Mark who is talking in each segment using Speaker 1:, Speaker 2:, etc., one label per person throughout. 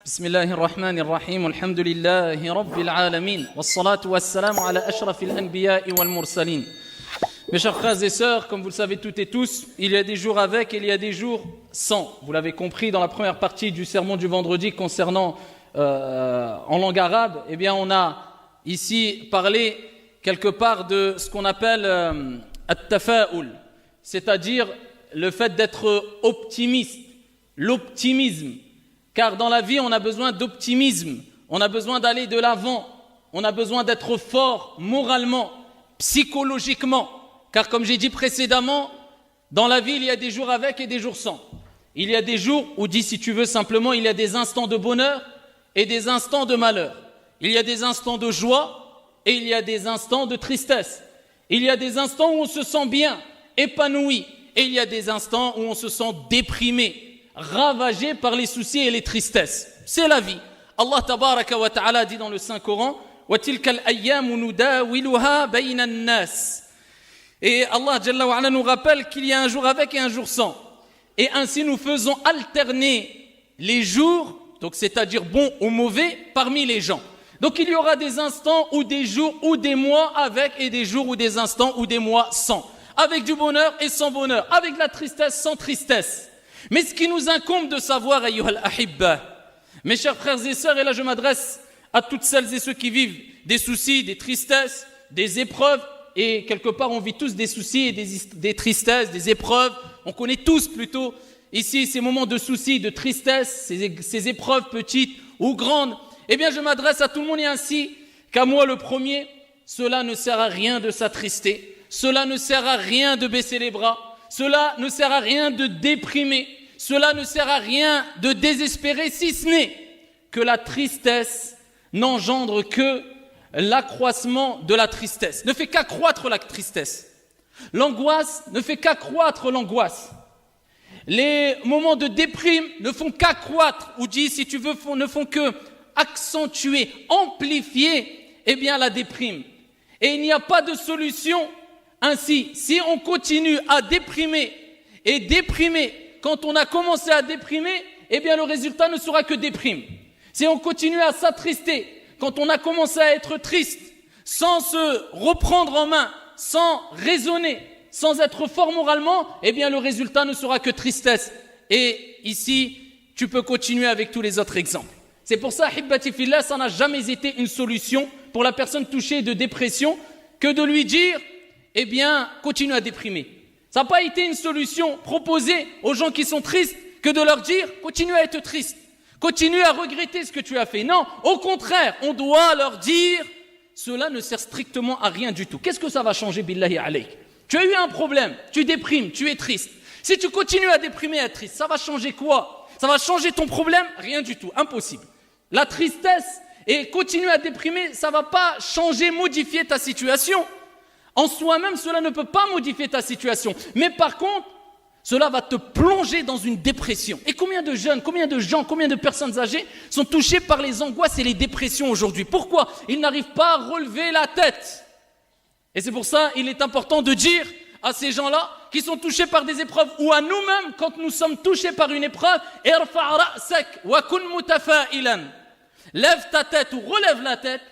Speaker 1: بسم الله الرحمن الرحيم الحمد لله رب العالمين والصلاة والسلام على أشرف الأنبياء والمرسلين. Mes chers frères et sœurs, comme vous le savez toutes et tous, il y a des jours avec et il y a des jours sans. Vous l'avez compris dans la première partie du sermon du vendredi concernant en langue arabe, eh bien on a ici parlé quelque part de ce qu'on appelle at-tafa'ul, c'est-à-dire le fait d'être optimiste, l'optimisme. Car dans la vie, on a besoin d'optimisme, on a besoin d'aller de l'avant, on a besoin d'être fort moralement, psychologiquement. Car comme j'ai dit précédemment, dans la vie, il y a des jours avec et des jours sans. Il y a des jours où, dis si tu veux simplement, il y a des instants de bonheur et des instants de malheur. Il y a des instants de joie et il y a des instants de tristesse. Il y a des instants où on se sent bien, épanoui, et il y a des instants où on se sent déprimé, ravagé par les soucis et les tristesses. C'est la vie. Allah tabaraka wa ta'ala dit dans le Saint-Coran وَتِلْكَ الْأَيَّامُ نُدَاوِلُهَا بَيْنَ النَّاسِ. Et Allah Jalla wa Ala nous rappelle qu'il y a un jour avec et un jour sans. Et ainsi nous faisons alterner les jours, donc c'est-à-dire bons ou mauvais, parmi les gens. Donc il y aura des instants ou des jours ou des mois avec et des jours ou des instants ou des mois sans. Avec du bonheur et sans bonheur. Avec de la tristesse, sans tristesse. Mais ce qui nous incombe de savoir, ayyuhal ahibba, mes chers frères et sœurs, et là je m'adresse à toutes celles et ceux qui vivent des soucis, des tristesses, des épreuves, et quelque part on vit tous des soucis et des tristesses, des épreuves, on connaît tous plutôt ici ces moments de soucis, de tristesse, ces épreuves petites ou grandes. Eh bien je m'adresse à tout le monde et ainsi qu'à moi le premier, cela ne sert à rien de s'attrister, cela ne sert à rien de baisser les bras, cela ne sert à rien de déprimer, cela ne sert à rien de désespérer, si ce n'est que la tristesse n'engendre que l'accroissement de la tristesse, ne fait qu'accroître la tristesse. L'angoisse ne fait qu'accroître l'angoisse. Les moments de déprime ne font qu'accroître, ou dis si tu veux, ne font que accentuer, amplifier, eh bien la déprime. Et il n'y a pas de solution ainsi. Si on continue à déprimer et déprimer, quand on a commencé à déprimer, eh bien le résultat ne sera que déprime. Si on continue à s'attrister, quand on a commencé à être triste, sans se reprendre en main, sans raisonner, sans être fort moralement, eh bien le résultat ne sera que tristesse. Et ici, tu peux continuer avec tous les autres exemples. C'est pour ça, Hibbati Fillah, ça n'a jamais été une solution pour la personne touchée de dépression que de lui dire, eh bien, continue à déprimer. Ça n'a pas été une solution proposée aux gens qui sont tristes que de leur dire, continue à être triste. Continue à regretter ce que tu as fait. Non, au contraire, on doit leur dire, cela ne sert strictement à rien du tout. Qu'est-ce que ça va changer, billahi alayk? Tu as eu un problème, tu déprimes, tu es triste. Si tu continues à déprimer et à être triste, ça va changer quoi? Ça va changer ton problème? Rien du tout, impossible. La tristesse et continuer à déprimer, ça ne va pas changer, modifier ta situation. En soi-même, cela ne peut pas modifier ta situation. Mais par contre, cela va te plonger dans une dépression. Et combien de jeunes, combien de gens, combien de personnes âgées sont touchées par les angoisses et les dépressions aujourd'hui? Pourquoi? Ils n'arrivent pas à relever la tête. Et c'est pour ça qu'il est important de dire à ces gens-là qui sont touchés par des épreuves ou à nous-mêmes, quand nous sommes touchés par une épreuve, irfa' ra'sak wa kun mutafa'ilan. Lève ta tête ou relève la tête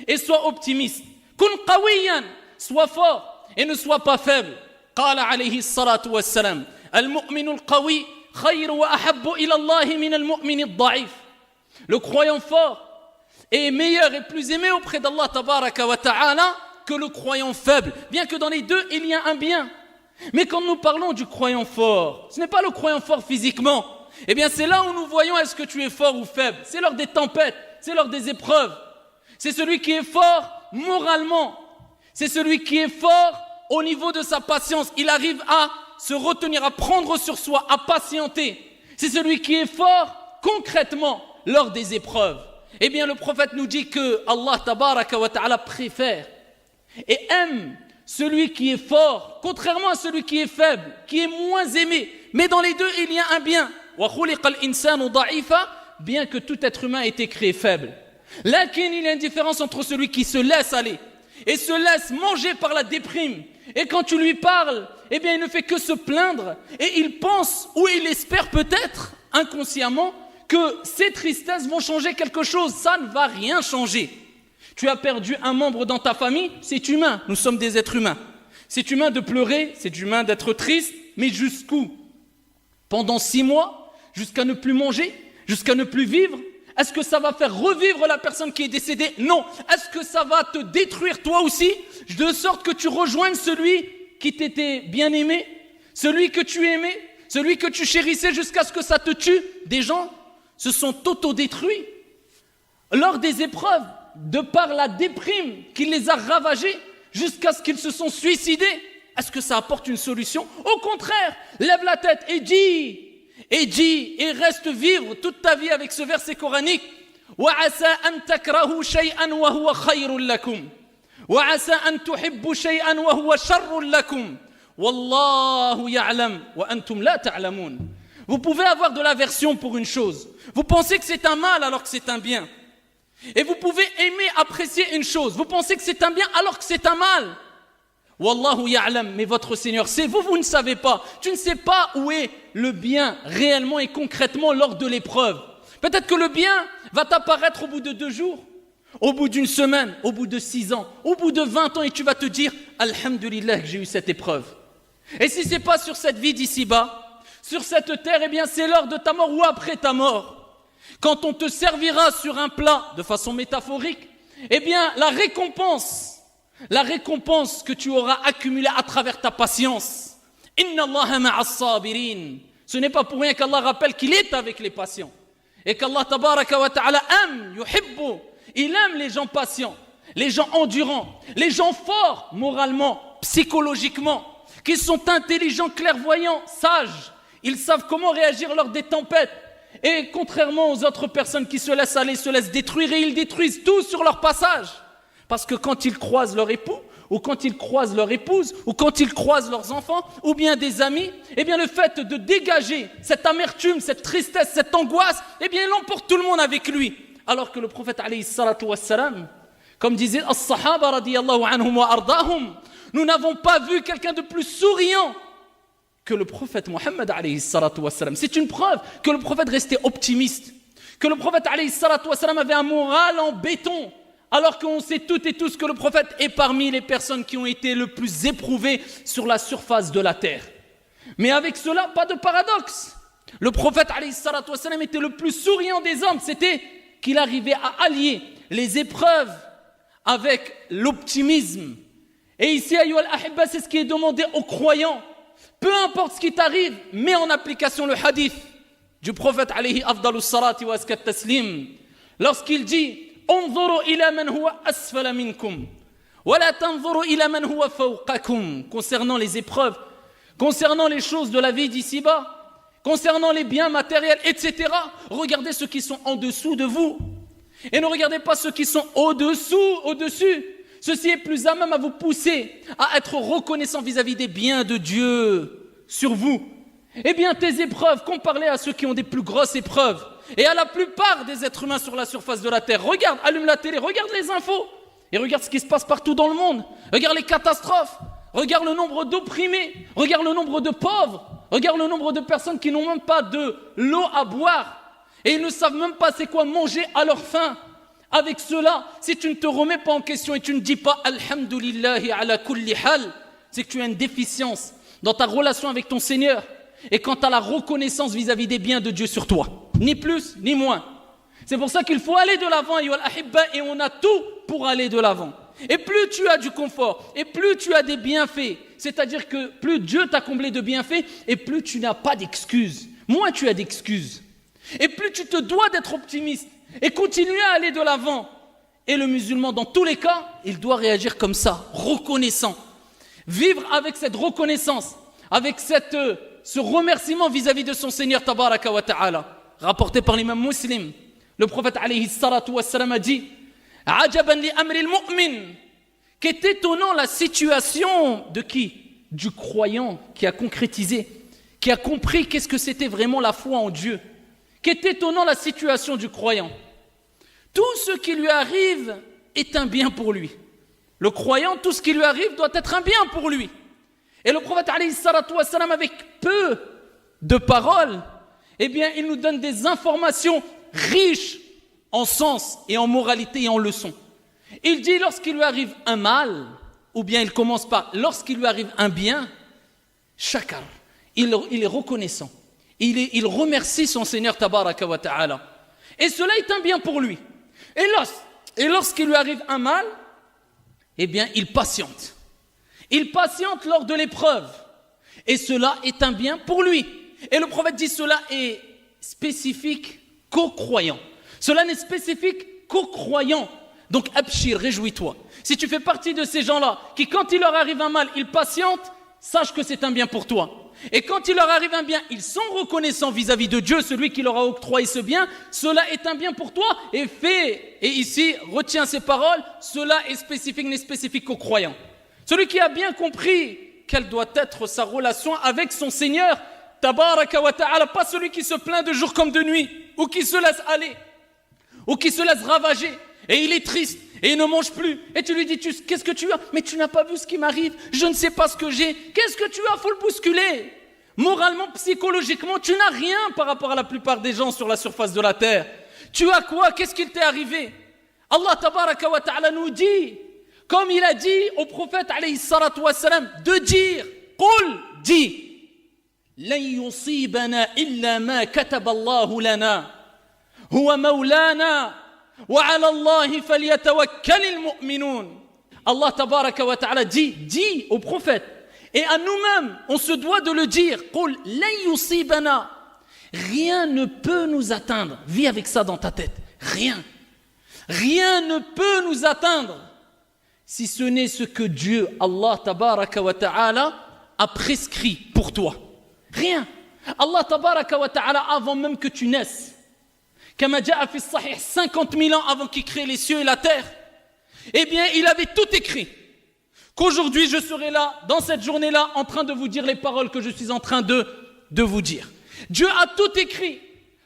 Speaker 1: et sois optimiste. Kun qawiyan, sois fort et ne sois pas faible. Qala alayhi salatu wassalam. المؤمن القوي خير وأحب إلى الله من المؤمن الضعيف. Le croyant fort est meilleur et plus aimé auprès d'Allah tabaraka wa ta'ala que le croyant faible, bien que dans les deux il y a un bien. Mais quand nous parlons du croyant fort, ce n'est pas le croyant fort physiquement. Eh bien c'est là où nous voyons est-ce que tu es fort ou faible. C'est lors des tempêtes, c'est lors des épreuves. C'est celui qui est fort moralement. C'est celui qui est fort au niveau de sa patience. Il arrive à se retenir, à prendre sur soi, à patienter. C'est celui qui est fort concrètement lors des épreuves. Eh bien le prophète nous dit que Allah tabaraka wa ta'ala préfère et aime celui qui est fort, contrairement à celui qui est faible, qui est moins aimé. Mais dans les deux, il y a un bien. Wa khuliqal insanu da'ifa, bien que tout être humain ait été créé faible. Lakin, il y a une différence entre celui qui se laisse aller et se laisse manger par la déprime. Et quand tu lui parles, eh bien il ne fait que se plaindre et il pense ou il espère peut-être inconsciemment que ces tristesses vont changer quelque chose. Ça ne va rien changer. Tu as perdu un membre dans ta famille, c'est humain. Nous sommes des êtres humains. C'est humain de pleurer, c'est humain d'être triste, mais jusqu'où? Pendant 6 mois, jusqu'à ne plus manger, jusqu'à ne plus vivre? Est-ce que ça va faire revivre la personne qui est décédée? Non. Est-ce que ça va te détruire toi aussi, de sorte que tu rejoignes celui qui t'était bien aimé, celui que tu aimais, celui que tu chérissais jusqu'à ce que ça te tue? Des gens se sont autodétruits lors des épreuves, de par la déprime qui les a ravagés, jusqu'à ce qu'ils se sont suicidés. Est-ce que ça apporte une solution? Au contraire, lève la tête et dis, et reste vivre toute ta vie avec ce verset coranique. وَعَسَىٰ أَن تَكْرَهُوا شَيْئًا وَهُوَ خَيْرٌ لَكُمْ وَعَسَىٰ أَن تُحِبُّوا شَيْئًا وَهُوَ شَرٌ لَكُمْ وَاللَّهُ يَعْلَمُ وَأَنْتُمْ لَا تَعْلَمُونَ. Vous pouvez avoir de l'aversion pour une chose. Vous pensez que c'est un mal alors que c'est un bien. Et vous pouvez aimer, apprécier une chose. Vous pensez que c'est un bien alors que c'est un mal. Wallahu ya'lam, mais votre Seigneur sait. Vous ne savez pas. Tu ne sais pas où est le bien réellement et concrètement lors de l'épreuve. Peut-être que le bien va t'apparaître au bout de 2 jours, au bout d'une semaine, au bout de 6 ans, au bout de 20 ans, et tu vas te dire Alhamdulillah que j'ai eu cette épreuve. Et si ce n'est pas sur cette vie d'ici-bas, sur cette terre, eh bien c'est lors de ta mort ou après ta mort. Quand on te servira sur un plat, de façon métaphorique, eh bien la récompense que tu auras accumulée à travers ta patience. Inna Allaha ma'as sabirin. Ce n'est pas pour rien qu'Allah rappelle qu'il est avec les patients. Et qu'Allah tabaraka wa ta'ala aime, yuhibbu. Il aime les gens patients, les gens endurants, les gens forts moralement, psychologiquement, qui sont intelligents, clairvoyants, sages. Ils savent comment réagir lors des tempêtes. Et contrairement aux autres personnes qui se laissent aller, se laissent détruire, et ils détruisent tout sur leur passage. Parce que quand ils croisent leur époux, ou quand ils croisent leur épouse, ou quand ils croisent leurs enfants, ou bien des amis, eh bien le fait de dégager cette amertume, cette tristesse, cette angoisse, eh bien il emporte tout le monde avec lui. Alors que le prophète alayhi salatu wassalam, comme disait as-sahaba radiyallahu anhum wa ardahum, nous n'avons pas vu quelqu'un de plus souriant que le prophète Mohammed alayhi salatu wassalam. C'est une preuve que le prophète restait optimiste, que le prophète alayhi salatu wassalam avait un moral en béton, alors qu'on sait toutes et tous que le prophète est parmi les personnes qui ont été le plus éprouvées sur la surface de la terre. Mais avec cela, pas de paradoxe. Le prophète alayhi salatu wassalam était le plus souriant des hommes. C'était qu'il arrivait à allier les épreuves avec l'optimisme. Et ici, ayyuhal ahibba, c'est ce qui est demandé aux croyants. Peu importe ce qui t'arrive, mets en application le hadith du prophète alayhi afdalus salati wa askat taslim. Lorsqu'il dit انظروا إلى من هو أسفل منكم ولا تنظروا إلى من هو فوقكم, concernant les épreuves, concernant les choses de la vie d'ici-bas, concernant les biens matériels, etc. Regardez ceux qui sont en dessous de vous et ne regardez pas ceux qui sont au-dessus. Ceci est plus à même à vous pousser à être reconnaissant vis-à-vis des biens de Dieu sur vous. Eh bien, tes épreuves, comparées à ceux qui ont des plus grosses épreuves, et à la plupart des êtres humains sur la surface de la terre, regarde, allume la télé, regarde les infos, et regarde ce qui se passe partout dans le monde. Regarde les catastrophes, regarde le nombre d'opprimés, regarde le nombre de pauvres, regarde le nombre de personnes qui n'ont même pas de l'eau à boire, et ils ne savent même pas c'est quoi manger à leur faim. Avec cela, si tu ne te remets pas en question et tu ne dis pas Alhamdulillahi ala kulli hal, c'est que tu as une déficience dans ta relation avec ton Seigneur et quant à la reconnaissance vis-à-vis des biens de Dieu sur toi. Ni plus, ni moins. C'est pour ça qu'il faut aller de l'avant, ayyuhal ahibba, et on a tout pour aller de l'avant. Et plus tu as du confort, et plus tu as des bienfaits, c'est-à-dire que plus Dieu t'a comblé de bienfaits, et plus tu n'as pas d'excuses. Moins tu as d'excuses. Et plus tu te dois d'être optimiste, et continuer à aller de l'avant. Et le musulman, dans tous les cas, il doit réagir comme ça, reconnaissant. Vivre avec cette reconnaissance, avec ce remerciement vis-à-vis de son Seigneur tabaraka wa ta'ala. Rapporté par l'imam Muslim, le prophète alayhi salatu wassalam a dit Ajaban li amri al-mu'min. Qu'est étonnant la situation de qui? Du croyant qui a concrétisé, qui a compris qu'est-ce que c'était vraiment la foi en Dieu. Qu'est étonnant la situation du croyant. Tout ce qui lui arrive est un bien pour lui. Le croyant, tout ce qui lui arrive doit être un bien pour lui. Et le prophète alayhi salatu wassalam, avec peu de paroles, eh bien, il nous donne des informations riches en sens et en moralité et en leçons. Il dit lorsqu'il lui arrive un mal, ou bien il commence par lorsqu'il lui arrive un bien, shakar, il est reconnaissant. Il remercie son Seigneur Tabaraka wa Ta'ala. Et cela est un bien pour lui. Et lorsqu'il lui arrive un mal, eh bien, il patiente. Il patiente lors de l'épreuve. Et cela est un bien pour lui. Et le prophète dit cela est spécifique qu'aux croyants. Cela n'est spécifique qu'aux croyants. Donc, abshir, réjouis-toi. Si tu fais partie de ces gens-là, qui quand il leur arrive un mal, ils patientent, sache que c'est un bien pour toi. Et quand il leur arrive un bien, ils sont reconnaissants vis-à-vis de Dieu, celui qui leur a octroyé ce bien, cela est un bien pour toi et et ici, retiens ces paroles, cela est spécifique, n'est spécifique qu'aux croyants. Celui qui a bien compris quelle doit être sa relation avec son Seigneur, Tabaraka wa Ta'ala, pas celui qui se plaint de jour comme de nuit, ou qui se laisse aller, ou qui se laisse ravager, et il est triste, et il ne mange plus, et tu lui dis, qu'est-ce que tu as? Mais tu n'as pas vu ce qui m'arrive, je ne sais pas ce que j'ai, qu'est-ce que tu as? Faut le bousculer. Moralement, psychologiquement, tu n'as rien par rapport à la plupart des gens sur la surface de la terre. Tu as quoi? Qu'est-ce qu'il t'est arrivé? Allah Tabaraka wa Ta'ala nous dit, comme il a dit au prophète alayhi salatu wa salam, de dire, Qul, dis, لن يصيبنا إلا ما كتب الله لنا هو مولانا وعلى الله فليتوكل المؤمنون. Allah Tabaraka wa Ta'ala dit au prophète et à nous-mêmes, on se doit de le dire. قل لن يصيبنا, rien ne peut nous atteindre. Vis avec ça dans ta tête. Rien ne peut nous atteindre si ce n'est ce que Dieu, Allah Tabaraka wa Ta'ala, a prescrit pour toi. Rien. Allah Tabaraka wa Ta'ala, avant même que tu naisses, Kama ja'a fi sahih, 50 000 ans avant qu'il crée les cieux et la terre, eh bien, il avait tout écrit. Qu'aujourd'hui, je serai là, dans cette journée-là, en train de vous dire les paroles que je suis en train de vous dire. Dieu a tout écrit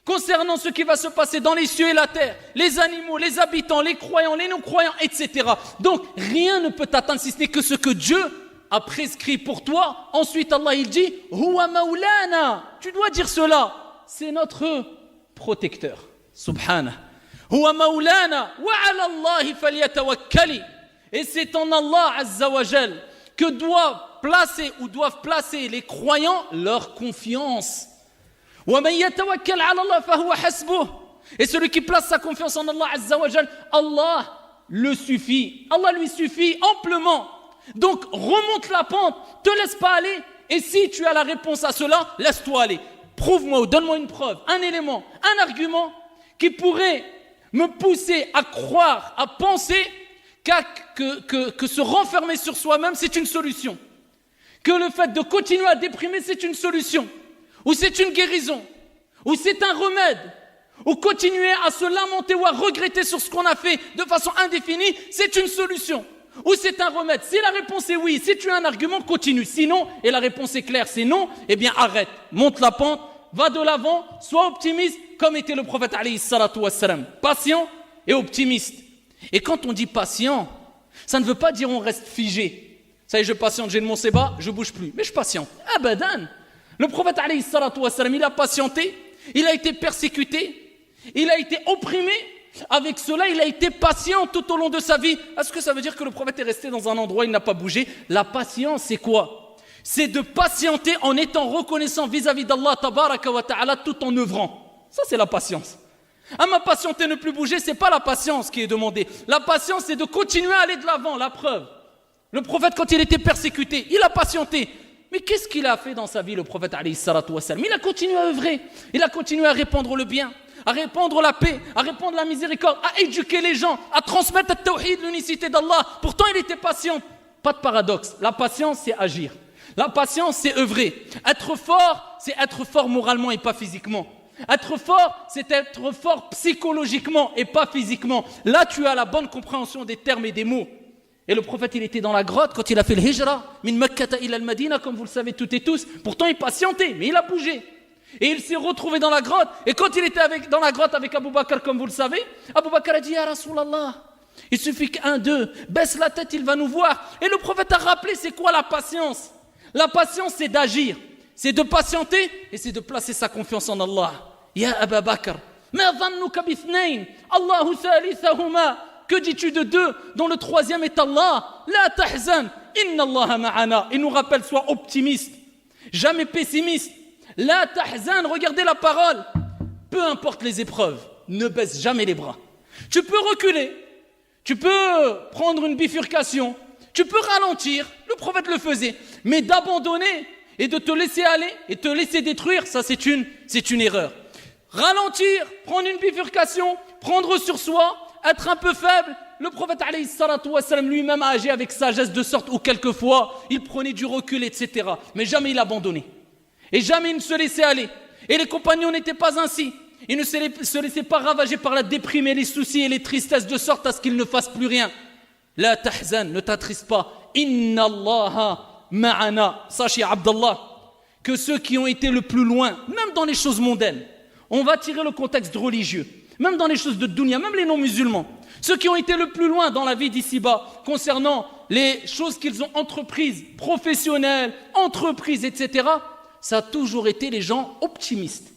Speaker 1: concernant ce qui va se passer dans les cieux et la terre, les animaux, les habitants, les croyants, les non-croyants, etc. Donc, rien ne peut t'atteindre si ce n'est que ce que Dieu a prescrit pour toi. Ensuite, Allah, il dit, Huwa maulana. Tu dois dire cela. C'est notre protecteur. Subhanah. Huwa maulana. Wa ala Allahi falyatawakkali. Et c'est en Allah, Azza wa Jal, que doivent placer les croyants leur confiance. Wa man yatawakkal ala Allah fahuwa hasbuh. Et celui qui place sa confiance en Allah, Azza wa Jal, Allah lui suffit amplement. Donc, remonte la pente, te laisse pas aller, et si tu as la réponse à cela, laisse-toi aller. Prouve-moi ou donne-moi une preuve, un élément, un argument qui pourrait me pousser à croire, à penser que se renfermer sur soi-même, c'est une solution. Que le fait de continuer à déprimer, c'est une solution. Ou c'est une guérison. Ou c'est un remède. Ou continuer à se lamenter ou à regretter sur ce qu'on a fait de façon indéfinie, c'est une solution. Ou c'est un remède. Si la réponse est oui, si tu as un argument, continue. Sinon, et la réponse est claire, c'est non, eh bien arrête. Monte la pente, va de l'avant, sois optimiste, comme était le prophète alayhi salatu wassalam. Patient et optimiste. Et quand on dit patient, ça ne veut pas dire on reste figé. Ça y est, je patiente, j'ai le mon sébat, je bouge plus. Mais je patiente. Abadan. Le prophète alayhi salatu wassalam, il a patienté, il a été persécuté, il a été opprimé. Avec cela, il a été patient tout au long de sa vie. Est-ce que ça veut dire que le prophète est resté dans un endroit où il n'a pas bougé? La patience, c'est quoi? C'est de patienter en étant reconnaissant vis-à-vis d'Allah Tabaraka wa Ta'ala tout en œuvrant. Ça, c'est la patience. Ma patienter, ne plus bouger, c'est pas la patience qui est demandée. La patience, c'est de continuer à aller de l'avant. La preuve. Le prophète, quand il était persécuté, il a patienté. Mais qu'est-ce qu'il a fait dans sa vie, le prophète alayhi salatu wassalam? Il a continué à œuvrer. Il a continué à répandre le bien, à répandre la paix, à répandre la miséricorde, à éduquer les gens, à transmettre le tawhid, l'unicité d'Allah. Pourtant, il était patient. Pas de paradoxe. La patience, c'est agir. La patience, c'est œuvrer. Être fort, c'est être fort moralement et pas physiquement. Être fort, c'est être fort psychologiquement et pas physiquement. Là, tu as la bonne compréhension des termes et des mots. Et le prophète, il était dans la grotte quand il a fait le hijra, min Makkata ila al-Madina, comme vous le savez toutes et tous. Pourtant, il patientait, mais il a bougé. Et il s'est retrouvé dans la grotte. Et quand il était dans la grotte avec Abu Bakr, comme vous le savez, Abu Bakr a dit, Ya Rasulallah, il suffit qu'un d'eux baisse la tête, il va nous voir. Et le prophète a rappelé, c'est quoi la patience? La patience, c'est d'agir. c'est de patienter et c'est de placer sa confiance en Allah. Ya Aba Bakr, ma dhannuka bithnayn, Allahu thalithahuma. Que dis-tu de deux dont le troisième est Allah? La tahzan, inna Allah ma'ana. Il nous rappelle, sois optimiste, jamais pessimiste. La tahzan, regardez la parole. Peu importe les épreuves, ne baisse jamais les bras. Tu peux reculer, tu peux prendre une bifurcation, tu peux ralentir, le prophète le faisait, mais d'abandonner et de te laisser aller et te laisser détruire, ça c'est une erreur. Ralentir, prendre une bifurcation, prendre sur soi, être un peu faible, le prophète alayhi salatu wassalam lui-même a agi avec sagesse de sorte où quelquefois il prenait du recul, etc. Mais jamais il abandonnait. Et jamais il ne se laissait aller. Et les compagnons n'étaient pas ainsi. Ils ne se laissaient pas ravager par la déprime et les soucis et les tristesses de sorte à ce qu'ils ne fassent plus rien. La tahzan, ne t'attriste pas. Inna Allaha ma'ana. Sache, Abdallah, que ceux qui ont été le plus loin, même dans les choses mondaines, on va tirer le contexte religieux, même dans les choses de dunya, même les non-musulmans, ceux qui ont été le plus loin dans la vie d'ici-bas, concernant les choses qu'ils ont entreprises, professionnelles, entreprises, etc., ça a toujours été les gens optimistes.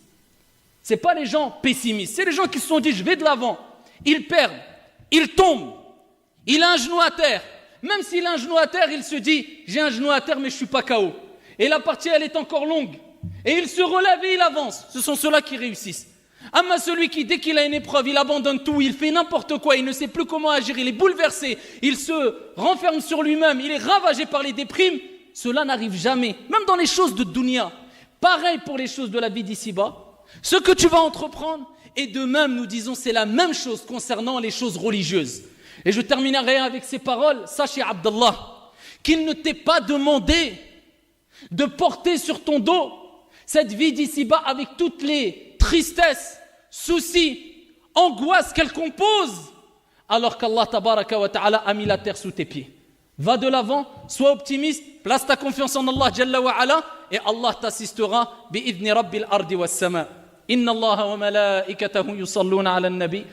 Speaker 1: Ce n'est pas les gens pessimistes, c'est les gens qui se sont dit, je vais de l'avant. Ils perdent, ils tombent, il a un genou à terre. Même s'il a un genou à terre, il se dit, j'ai un genou à terre, mais je ne suis pas KO. Et la partie, elle est encore longue. Et il se relève et il avance. Ce sont ceux-là qui réussissent. Amma celui qui, dès qu'il a une épreuve, il abandonne tout, il fait n'importe quoi, il ne sait plus comment agir, il est bouleversé, il se renferme sur lui-même, il est ravagé par les déprimes, cela n'arrive jamais, même dans les choses de dunya. Pareil pour les choses de la vie d'ici-bas, ce que tu vas entreprendre, et de même, nous disons, c'est la même chose concernant les choses religieuses. Et je terminerai avec ces paroles, sachez Abdallah, qu'il ne t'est pas demandé de porter sur ton dos cette vie d'ici-bas avec toutes les tristesses, soucis, angoisses qu'elle compose, alors qu'Allah tabaraka wa ta'ala a mis la terre sous tes pieds. Va de l'avant, sois optimiste, place ta confiance en Allah jalla wa ala, et Allah t'assistera bi'idhni rabbil ardi was sama. Inna Allah wa malaikatahu yusalluna ala nabi.